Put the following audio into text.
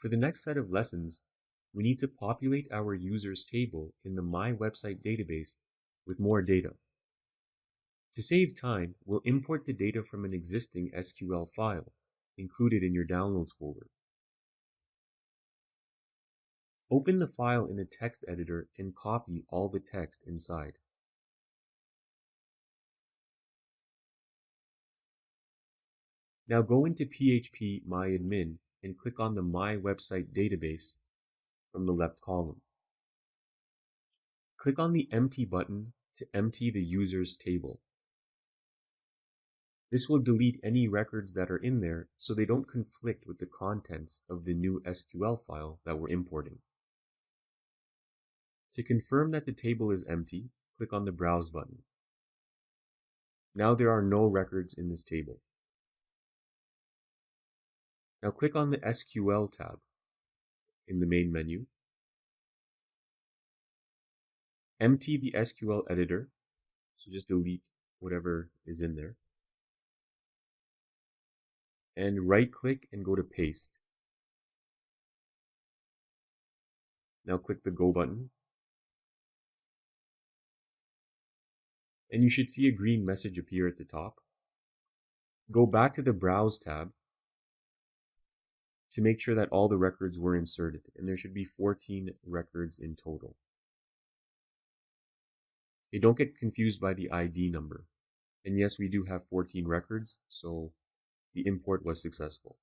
For the next set of lessons, we need to populate our users table in the My Website database with more data. To save time, we'll import the data from an existing SQL file included in your Downloads folder. Open the file in a text editor and copy all the text inside. Now go into PHP MyAdmin and click on the My Website database from the left column. Click on the Empty button to empty the user's table. This will delete any records that are in there so they don't conflict with the contents of the new SQL file that we're importing. To confirm that the table is empty, click on the Browse button. Now there are no records in this table. Now click on the SQL tab in the main menu. Empty the SQL editor, so just delete whatever is in there. And right-click and go to Paste. Now click the Go button. And you should see a green message appear at the top. Go back to the Browse tab to make sure that all the records were inserted, and there should be 14 records in total. Okay, don't get confused by the ID number. And yes, we do have 14 records, so the import was successful.